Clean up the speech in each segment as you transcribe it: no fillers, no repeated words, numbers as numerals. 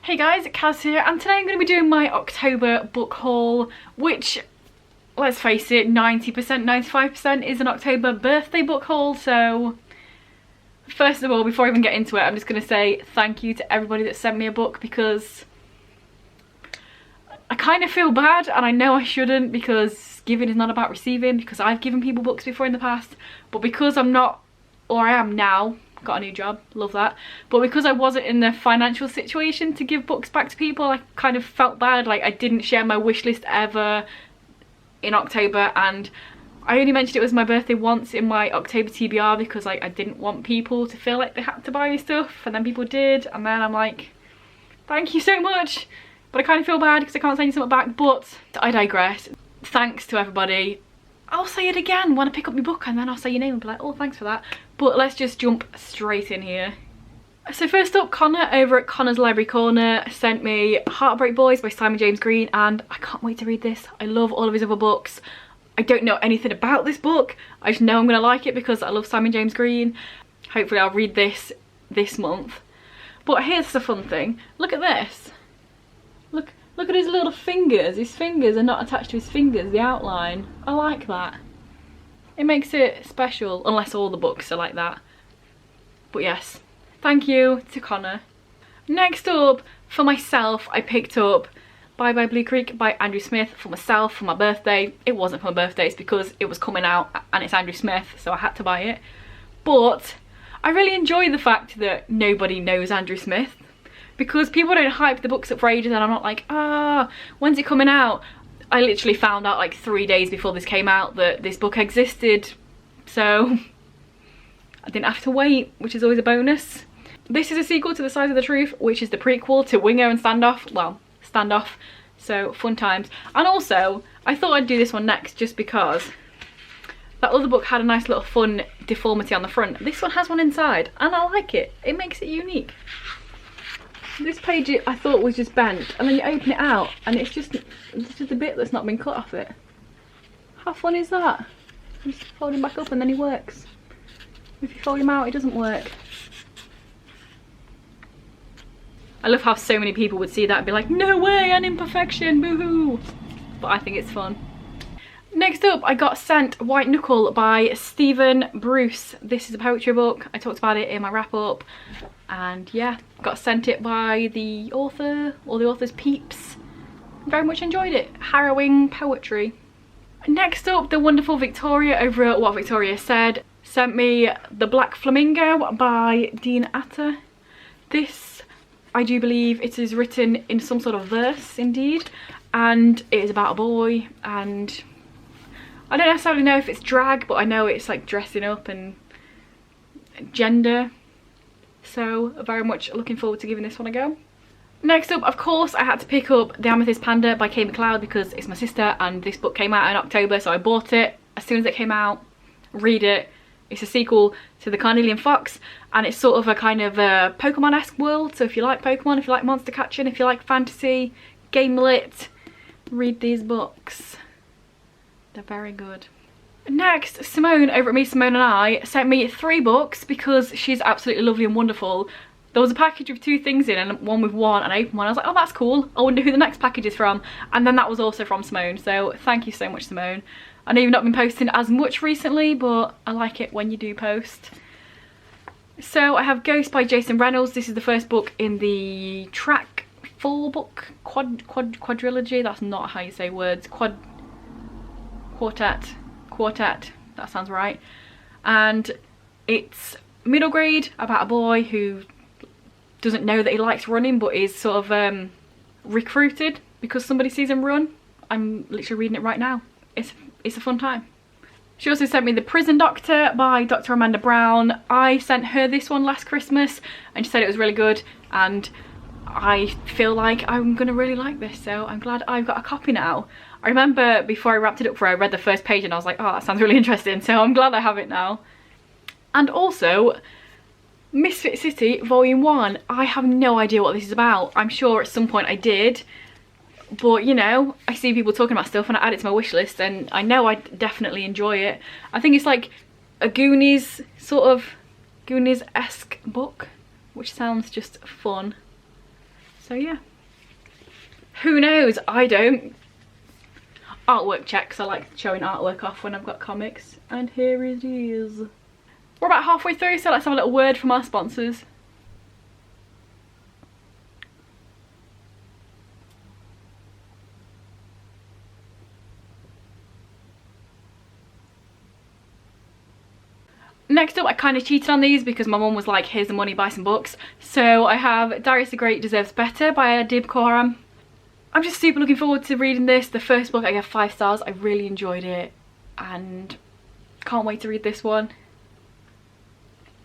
Hey guys, Kaz here, and today I'm going to be doing my October book haul, which, let's face it, 90%, 95% is an October birthday book haul. So first of all, before I even get into it, I'm just going to say thank you to everybody that sent me a book, because I kind of feel bad, and I know I shouldn't, because giving is not about receiving, because I've given people books before in the past, but because I'm not, or I am now, got a new job, love that, but because I wasn't in the financial situation to give books back to people, I kind of felt bad. Like, I didn't share my wish list ever in October, and I only mentioned it was my birthday once in my October TBR, because like I didn't want people to feel like they had to buy me stuff, and then people did, and then I'm like, thank you so much, but I kind of feel bad because I can't send you something back. But I digress. Thanks to everybody. I'll say it again when I pick up my book, and then I'll say your name and be like, oh, thanks for that. But let's just jump straight in here. So first up, Connor over at Connor's Library Corner sent me Heartbreak Boys by Simon James Green, and I can't wait to read this. I love all of his other books. I don't know anything about this book. I just know I'm going to like it because I love Simon James Green. Hopefully I'll read this month. But here's the fun thing. Look at this. Look at his little fingers. His fingers are not attached to his fingers, the outline. I like that. It makes it special, unless all the books are like that. But yes, thank you to Connor. Next up, for myself, I picked up Bye Bye Blue Creek by Andrew Smith for myself for my birthday. It wasn't for my birthday, it's because it was coming out and it's Andrew Smith, so I had to buy it. But I really enjoy the fact that nobody knows Andrew Smith, because people don't hype the books up for ages, and I'm not like, when's it coming out? I literally found out like 3 days before this came out that this book existed, so I didn't have to wait, which is always a bonus. This is a sequel to The Size of the Truth, which is the prequel to Wingo and Standoff. Well, Standoff, so fun times. And also, I thought I'd do this one next just because that other book had a nice little fun deformity on the front. This one has one inside, and I like it. It makes it unique. This page I thought was just bent, and then you open it out and it's just a bit that's not been cut off it. How fun is that? You just fold him back up and then he works. If you fold him out, it doesn't work. I love how so many people would see that and be like, no way, an imperfection, boo-hoo. But I think it's fun. Next up, I got sent White Knuckle by Stephen Bruce. This is a poetry book. I talked about it in my wrap-up. And yeah, got sent it by the author, or the author's peeps. Very much enjoyed it. Harrowing poetry. Next up, the wonderful Victoria over at What Victoria Said sent me The Black Flamingo by Dean Atta. This, I do believe it is written in some sort of verse, indeed. And it is about a boy, and I don't necessarily know if it's drag, but I know it's like dressing up and gender. So very much looking forward to giving this one a go. Next up, of course, I had to pick up The Amethyst Panda by Kate McLeod because it's my sister, and this book came out in October, so I bought it as soon as it came out. Read it. It's a sequel to The Carnelian Fox, and it's sort of a kind of a Pokemon-esque world. So if you like Pokemon, if you like monster catching, if you like fantasy, game lit, read these books. They're very good. Next, Simone over at Me, Simone and I sent me 3 books because she's absolutely lovely and wonderful. There was a package with 2 things in, and one with one, and I opened one. I was like, oh, that's cool. I wonder who the next package is from. And then that was also from Simone. So thank you so much, Simone. I know you've not been posting as much recently, but I like it when you do post. So I have Ghost by Jason Reynolds. This is the first book in the track 4 book quadrilogy. That's not how you say words. Quartet, that sounds right. And it's middle grade, about a boy who doesn't know that he likes running, but is sort of recruited because somebody sees him run. I'm literally reading it right now. It's a fun time. She also sent me The Prison Doctor by Dr. Amanda Brown. I sent her this one last Christmas and she said it was really good, and I feel like I'm gonna really like this, so I'm glad I've got a copy now. I remember before I wrapped it up for her, I read the first page and I was like, oh, that sounds really interesting, so I'm glad I have it now. And also, Misfit City Volume 1. I have no idea what this is about. I'm sure at some point I did, but you know, I see people talking about stuff and I add it to my wish list, and I know I'd definitely enjoy it. I think it's like a Goonies, sort of Goonies-esque book, which sounds just fun. So yeah, who knows? I don't. Artwork checks, I like showing artwork off when I've got comics, and here it is. We're about halfway through, so let's have a little word from our sponsors. Next up, I kind of cheated on these because my mum was like, here's the money, buy some books. So I have Darius the Great Deserves Better by Adib Khorram. I'm just super looking forward to reading this. The first book I gave 5 stars. I really enjoyed it and can't wait to read this one.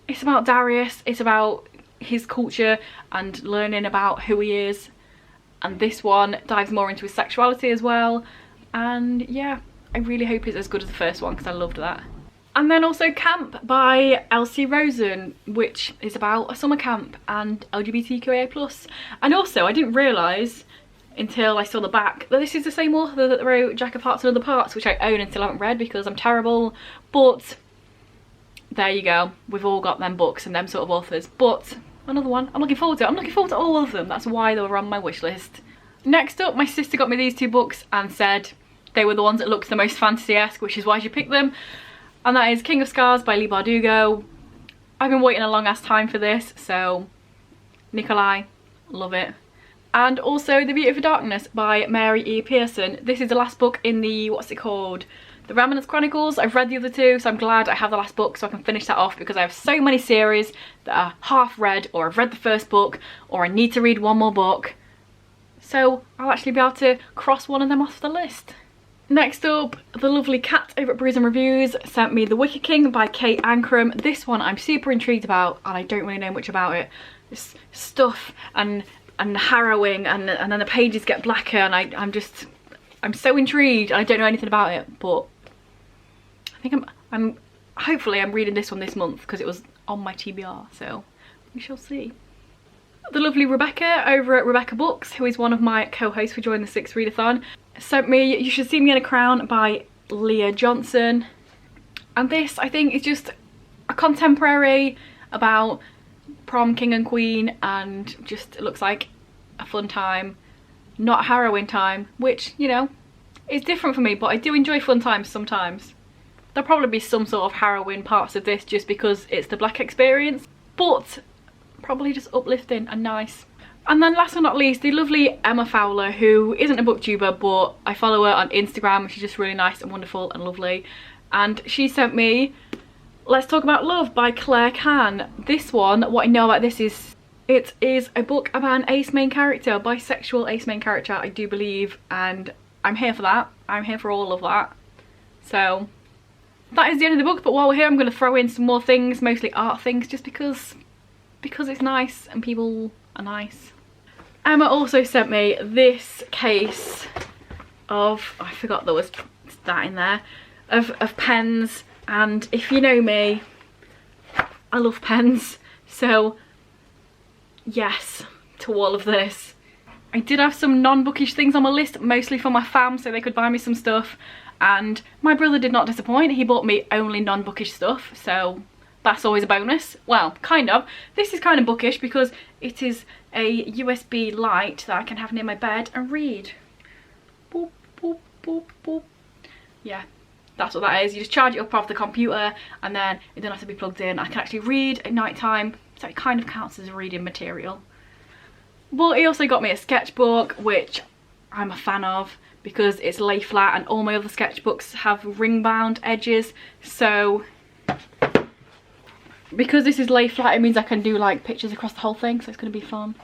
It's about Darius, it's about his culture and learning about who he is, and this one dives more into his sexuality as well, and yeah, I really hope it's as good as the first one because I loved that. And then also Camp by Elsie Rosen, which is about a summer camp and LGBTQIA+. And also I didn't realise until I saw the back that this is the same author that wrote Jack of Hearts and Other Parts, which I own and still haven't read because I'm terrible. But there you go, we've all got them books and them sort of authors. But another one I'm looking forward to. I'm looking forward to all of them. That's why they were on my wish list. Next up, my sister got me these 2 books and said they were the ones that looked the most fantasy-esque, which is why she picked them. And that is King of Scars by Leigh Bardugo. I've been waiting a long ass time for this, so Nikolai, love it. And also The Beauty of Darkness by Mary E. Pearson. This is the last book in the, what's it called? The Remnants Chronicles. I've read the other 2, so I'm glad I have the last book so I can finish that off, because I have so many series that are half read, or I've read the first book, or I need to read one more book. So I'll actually be able to cross one of them off the list. Next up, the lovely Kat over at Brews and Reviews sent me The Wiki King by Kate Ankrum. This one I'm super intrigued about, and I don't really know much about it. It's stuff and harrowing, and then the pages get blacker, and I'm so intrigued. I don't know anything about it, but I think hopefully I'm reading this one this month because it was on my TBR, so we shall see. The lovely Rebecca over at Rebecca Books, who is one of my co-hosts for Join the Six Readathon, sent me You Should See Me in a Crown by Leah Johnson. And this, I think, is just a contemporary about prom king and queen, and just it looks like a fun time, not a harrowing time, which, you know, is different for me, but I do enjoy fun times sometimes. There'll probably be some sort of harrowing parts of this just because it's the black experience, but probably just uplifting and nice. And then last but not least, the lovely Emma Fowler, who isn't a booktuber, but I follow her on Instagram. She's just really nice and wonderful and lovely. And she sent me Let's Talk About Love by Claire Can. This one, what I know about this is it is a book about an ace main character, bisexual ace main character, I do believe, and I'm here for that. I'm here for all of that. So that is the end of the book, but while we're here I'm going to throw in some more things, mostly art things, just because it's nice and people are nice. Emma also sent me this case of, I forgot there was that in there, of pens, and if you know me, I love pens, so yes to all of this. I did have some non-bookish things on my list, mostly for my fam so they could buy me some stuff, and my brother did not disappoint. He bought me only non-bookish stuff, so that's always a bonus. Well, kind of. This is kind of bookish because it is a USB light that I can have near my bed and read. Boop, boop, boop, boop. Yeah, that's what that is. You just charge it up off the computer and then it doesn't have to be plugged in. I can actually read at night time, so it kind of counts as reading material. But he also got me a sketchbook, which I'm a fan of because it's lay flat and all my other sketchbooks have ring bound edges, so because this is lay flat, it means I can do like pictures across the whole thing, so it's going to be fun.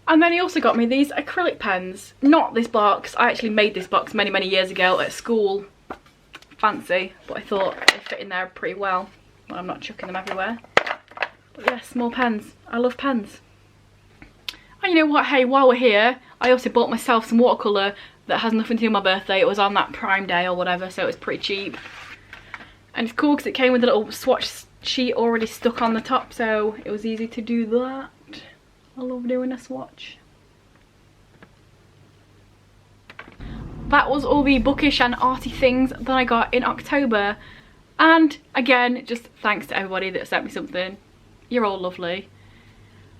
And then he also got me these acrylic pens. Not this box. I actually made this box many years ago at school. Fancy, but I thought they fit in there pretty well when I'm not chucking them everywhere. But yes, more pens. I love pens. And you know what, hey, while we're here, I also bought myself some watercolour that has nothing to do with my birthday. It was on that Prime Day or whatever, so it was pretty cheap. And it's cool because it came with a little swatch sheet already stuck on the top, so it was easy to do that. I love doing a swatch. That was all the bookish and arty things that I got in October, and again, just thanks to everybody that sent me something. You're all lovely.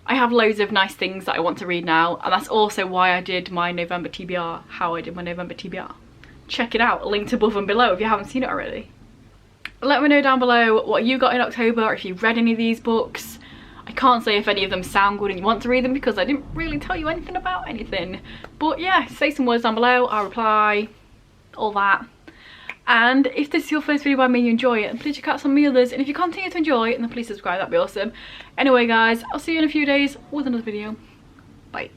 I have loads of nice things that I want to read now, and that's also why I did my November TBR, how I did my November TBR. Check it out, linked above and below if you haven't seen it already. Let me know down below what you got in October, or if you've read any of these books. I can't say if any of them sound good and you want to read them because I didn't really tell you anything about anything. But yeah, say some words down below, I'll reply, all that. And if this is your first video by me and you enjoy it, then please check out some of my others. And if you continue to enjoy it, then please subscribe, that'd be awesome. Anyway guys, I'll see you in a few days with another video. Bye.